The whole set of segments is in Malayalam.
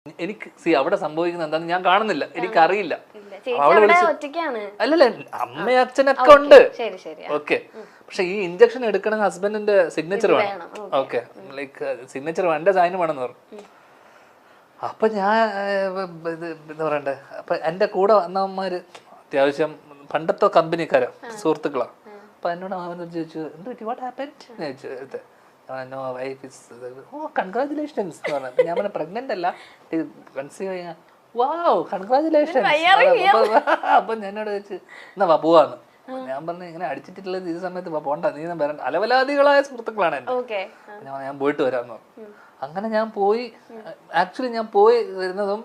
എനിക്ക് അവിടെ സംഭവിക്കുന്നത് എന്താന്ന് ഞാൻ കാണുന്നില്ല, എനിക്കറിയില്ല. അല്ലല്ല, അമ്മയും അച്ഛനൊക്കെ ഉണ്ട്. ഓക്കെ, പക്ഷെ ഈ ഇഞ്ചക്ഷൻ എടുക്കണ ഹസ്ബൻഡിന്റെ സിഗ്നേച്ചർ വേണം. ഓക്കെ, ലൈക്ക് സിഗ്നേച്ചർ എന്റെ സൈൻ വേണമെന്ന് പറഞ്ഞു. അപ്പൊ ഞാൻ എന്താ പറയണ്ടേ, അപ്പൊ എന്റെ കൂടെ വന്നവന്മാര് അത്യാവശ്യം പണ്ടത്തെ കമ്പനിക്കാരാ, സുഹൃത്തുക്കളാ. അപ്പൊ എന്നോട് അവൻ ചോദിച്ചു, എന്ത് വാട്ട് ഹാപ്പൻഡ് ചോദിച്ചു. നോ വൈഫ് ഇസ് കൺഗ്രാജുലേഷൻസ് എന്ന് പറഞ്ഞു. ഞാൻ പറഞ്ഞ പ്രഗ്നന്റ് അല്ല, കൺസീവ് ചെയ്യാൻ. വാവ്, കൺഗ്രാജുലേഷൻസ്. അപ്പൊ എന്നോട് ചോദിച്ചു എന്നാ വാ പോവാന്ന്. ഞാൻ പറഞ്ഞു ഇങ്ങനെ അടിച്ചിട്ടുള്ളത് ഈ സമയത്ത് പോണ്ട, നീ വരണ്ട. അലവലാദികളായ സുഹൃത്തുക്കളാണ് എന്റെ. ഞാൻ പോയിട്ട് വരാന്ന് പറഞ്ഞു. അങ്ങനെ ഞാൻ പോയി. ആക്ച്വലി ഞാൻ പോയി വരുന്നതും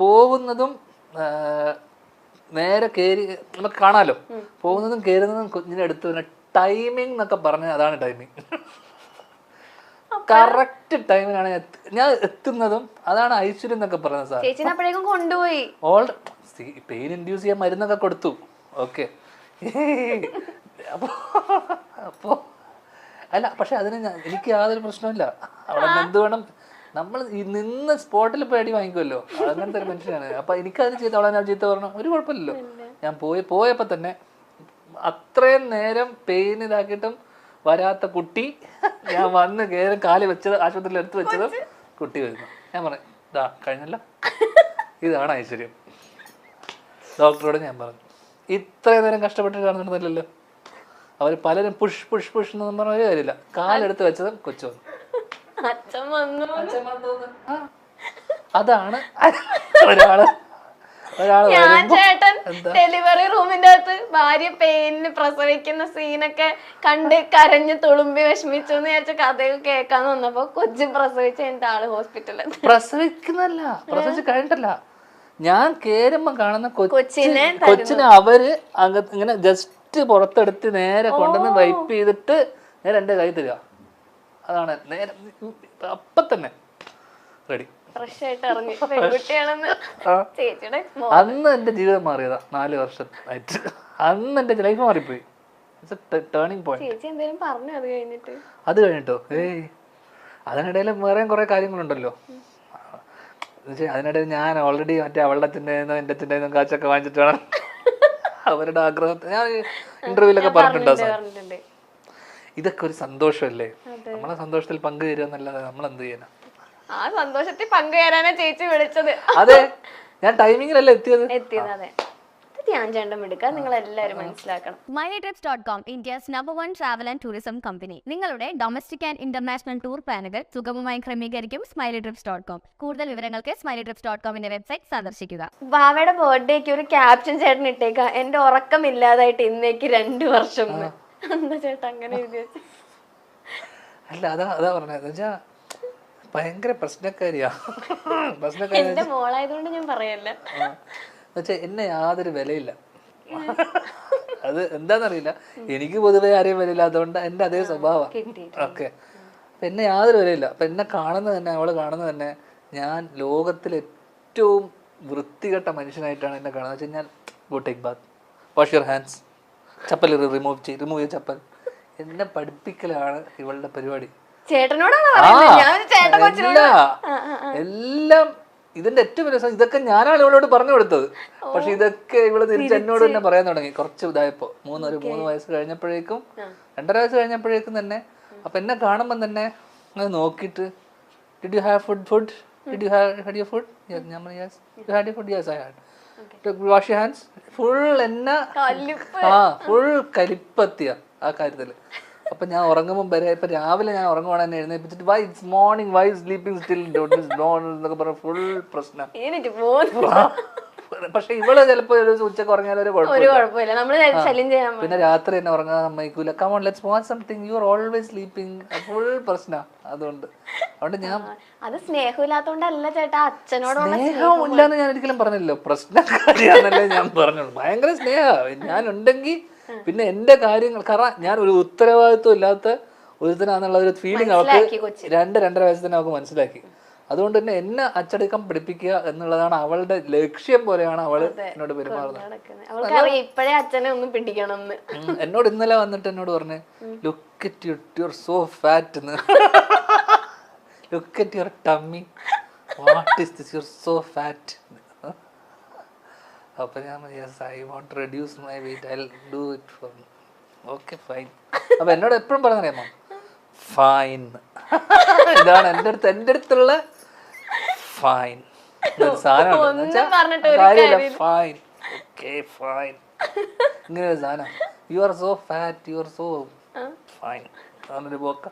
പോകുന്നതും നേരെ കയറി നമുക്ക് കാണാലോ, പോകുന്നതും കയറുന്നതും കുഞ്ഞിനെ അടുത്ത് ടൈമിംഗ് എന്നൊക്കെ പറഞ്ഞാൽ അതാണ് ടൈമിംഗ്. കറക്റ്റ് ടൈമിനാണ് ഞാൻ എത്തുന്നതും. അതാണ് ഐശ്വര്യം എന്നൊക്കെ പറഞ്ഞത്. സാർ കൊണ്ടുപോയി പെയിൻ ഇൻഡ്യൂസ് ചെയ്യാൻ മരുന്നൊക്കെ കൊടുത്തു. ഓക്കെ, അപ്പോ അല്ല, പക്ഷെ അതിന് എനിക്ക് യാതൊരു പ്രശ്നമില്ല. അവിടെ എന്ത് വേണം, നമ്മൾ നിന്ന് സ്പോട്ടിൽ പോയി അടി വാങ്ങിക്കുമല്ലോ, അങ്ങനത്തെ ഒരു മനുഷ്യനാണ്. അപ്പൊ എനിക്കതിന് ചെയ്ത് അവളെ ചീത്ത പറഞ്ഞു, ഒരു കുഴപ്പമില്ലല്ലോ. ഞാൻ പോയപ്പോ തന്നെ അത്രയും നേരം പെയിൻ ഇതാക്കിയിട്ടും വരാത്ത കുട്ടി, ഞാൻ വന്ന് കയറി കാല് വെച്ചത് ആശുപത്രിയിൽ എടുത്തു വെച്ചതും കുട്ടി വരുന്നു. ഞാൻ പറഞ്ഞു ഇതാ കഴിഞ്ഞല്ലോ, ഇതാണ് ഐശ്വര്യം. ഡോക്ടറോട് ഞാൻ പറഞ്ഞു, ഇത്രയും നേരം കഷ്ടപ്പെട്ട് കാണുന്നുണ്ടല്ലോ. അവർ പലരും പുഷ് പുഷ് പുഷ് എന്നൊന്നും പറഞ്ഞ ഒരു കാര്യമില്ല. കാലെടുത്ത് വെച്ചതും കൊച്ചു വന്നു. അതാണ് ഒരാള് ചേട്ടൻ ഡെലിവറി റൂമിന്റെ അകത്ത് ഭാര്യ പെയിന് പ്രസവിക്കുന്ന സീനൊക്കെ കണ്ട് കരഞ്ഞ് തുളുമ്പി വിഷമിച്ചു എന്ന് വിചാരിച്ച കഥയൊക്കെ കേൾക്കാന്ന് വന്നപ്പോ കൊച്ചു പ്രസവിച്ച എന്റെ ആള് ഹോസ്പിറ്റലിൽ. പ്രസവിക്കുന്നല്ല, പ്രസവിച്ച് കഴിഞ്ഞിട്ടല്ല, ഞാൻ കേറുമ്പോ കാണുന്ന കൊച്ചിനെ അവര് ഇങ്ങനെ ജസ്റ്റ് പുറത്തെടുത്ത് നേരെ കൊണ്ടുവന്ന് വൈപ്പ് ചെയ്തിട്ട് നേരെ എന്റെ കൈ തരിക. അതാണ് നേരെ അപ്പൊ തന്നെ റെഡി. അന്ന് എന്റെ ജീവിതം മാറിയതാ, 4 വർഷം ആയിട്ട്. അന്ന് എന്റെ ലൈഫ് മാറിപ്പോയി. Turning point. അത് കഴിഞ്ഞിട്ടോ അതിനിടയിൽ വേറെ കുറെ കാര്യങ്ങളുണ്ടല്ലോ. അതിനിടയിൽ ഞാൻ ഓൾറെഡി മറ്റേ അവളുടെ അച്ഛൻ്റെന്നോ എന്റെ അച്ഛൻ്റെന്നോ കാശൊക്കെ വാങ്ങിച്ചിട്ട് വേണം അവരുടെ ആഗ്രഹത്തെ ഞാൻ ഇന്റർവ്യൂലൊക്കെ പറഞ്ഞിട്ടുണ്ടോ. ഇതൊക്കെ ഒരു സന്തോഷമല്ലേ, നമ്മളെ സന്തോഷത്തിൽ പങ്കുചേരുക എന്നല്ലാതെ നമ്മൾ എന്ത് ചെയ്യാനാ. ആ സന്തോഷത്തിൽ പങ്കുചേരാനാ ചേച്ചി വിളിച്ചത്. അതെ, ഞാൻ ടൈമിങ്ങിലല്ലേ എത്തിയത്. അതെ, നിങ്ങൾ എല്ലാവരും മനസ്സിലാക്കണം. MyTrips.com, India's #1 travel and tourism company. നിങ്ങളുടെ ഡൊമസ്റ്റിക് ആൻഡ് ഇന്റർനാഷണൽ ടൂർ പ്ലാനുകൾ സുഗമമായി ക്രമീകരിക്കും MyTrips.com. കൂടുതൽ വിവരങ്ങൾക്ക് MyTrips.com വെബ്സൈറ്റ് സന്ദർശിക്കുക. ബാവയുടെ ബർത്ത്ഡേക്ക് ഒരു ക്യാപ്ഷൻ ചേട്ടൻ ഇട്ടേക്ക, എന്റെ ഉറക്കമില്ലാതായിട്ട് ഇന്നേക്ക് 2 വർഷം. എന്താ ചേട്ടാ അങ്ങനെ എഴുതി വെച്ച? അല്ല, അതാ പറഞ്ഞത്, ഭയങ്കര പ്രശ്നക്കാരിയാ. എന്റെ മോളായതുകൊണ്ട് ഞാൻ പറയല്ല. എന്നെ യാതൊരു വിലയില്ല. അത് എന്താന്നറിയില്ല, എനിക്ക് പൊതുവെ ആരെയും വിലയില്ല, അതുകൊണ്ട് എന്റെ അതേ സ്വഭാവം. ഓക്കെ, എന്നെ യാതൊരു വിലയില്ല. അപ്പൊ എന്നെ കാണുന്നത് തന്നെ, അവള് കാണുന്നത് തന്നെ, ഞാൻ ലോകത്തിൽ ഏറ്റവും വൃത്തികെട്ട മനുഷ്യനായിട്ടാണ് എന്നെ കാണുന്നത്. വെച്ച് കഴിഞ്ഞാൽ go take Baat, wash your hands, chappal remove ചെയ്യ ചപ്പൽ. എന്നെ പഠിപ്പിക്കലാണ് ഇവളുടെ പരിപാടി. എല്ലാം ഇതിന്റെ ഏറ്റവും വലിയ ഇതൊക്കെ ഞാനാണ് ഇവളോട് പറഞ്ഞു കൊടുത്തത്. പക്ഷെ ഇതൊക്കെ ഇവള് തിരിച്ച് എന്നോട് തന്നെ പറയാൻ തുടങ്ങി കുറച്ച് ഇതായപ്പോ. 3 വയസ്സ് കഴിഞ്ഞപ്പോഴേക്കും, 2.5 വയസ്സ് കഴിഞ്ഞപ്പോഴേക്കും തന്നെ. അപ്പൊ എന്നെ കാണുമ്പം തന്നെ അത് നോക്കിയിട്ട്, did you have food did you had your food? ഞാൻ പറഞ്ഞു yes. You had your food? Yes I had. Wash your hands. Full എന്നെ ഫുൾ കലിപ്പത്തിയ ആ കാര്യത്തില്. അപ്പൊ ഞാൻ ഉറങ്ങുമ്പോൾ വരെ, ഇപ്പൊ രാവിലെ ഞാൻ ഉറങ്ങുവാണ്, എന്നെ എഴുന്നേപ്പിച്ചിട്ട് why it's morning, why is sleeping still എന്നൊക്കെ പറഞ്ഞ ഫുൾ പ്രശ്നം. പക്ഷെ ഇവള് ചിലപ്പോ ഉച്ചക്ക് ഉറങ്ങിയാലും ഒരു കുഴപ്പമില്ല. പിന്നെ രാത്രി എന്നെ ഉറങ്ങാൻ സമ്മതിക്കൂല. Come on let's watch something, you are always sleeping. Full പ്രശ്നം. അതുകൊണ്ട് ഞാൻ സ്നേഹമില്ലാത്തോണ്ടല്ല ചേട്ടാ, അച്ഛനോടുള്ള സ്നേഹം ഇല്ലാന്ന് ഞാൻ ഒരിക്കലും പറഞ്ഞില്ലല്ലോ, പ്രശ്നക്കാരിയാന്നല്ലേ ഞാൻ പറഞ്ഞോളൂ. ഭയങ്കര സ്നേഹം ഞാൻ ഉണ്ടെങ്കിൽ പിന്നെ എന്റെ കാര്യങ്ങൾ, കാരണം ഞാൻ ഒരു ഉത്തരവാദിത്വം ഇല്ലാത്ത ഒരുത്തനാന്നുള്ള ഒരു ഫീലിംഗ് അവൾക്ക് 2-2.5 വയസ്സ് തന്നെ അവൾക്ക് മനസ്സിലാക്കി. അതുകൊണ്ട് തന്നെ എന്നെ അച്ചടക്കം പഠിപ്പിക്കുക എന്നുള്ളതാണ് അവളുടെ ലക്ഷ്യം പോലെയാണ് അവള് എന്നോട് പെരുമാറുന്നത്. എന്നോട് ഇന്നലെ വന്നിട്ട് എന്നോട് പറഞ്ഞു, look at you, you are so fat എന്ന്. Look at your tummy. What is this, you are so fat. അപ്പം ഞാൻ yes I won't reduce my weight, I do it for me. Okay fine. അപ്പം എന്നോട് എപ്പോഴും പറഞ്ഞറിയാമോ, ഫൈൻ. ഇതാണ് എൻ്റെ അടുത്തുള്ള ഫൈൻ സാധനം. ഫൈൻ, ഓക്കെ ഫൈൻ, ഇങ്ങനെ ഒരു സാധനം. U are so fat, U are so fine. അതൊരു പോക്ക.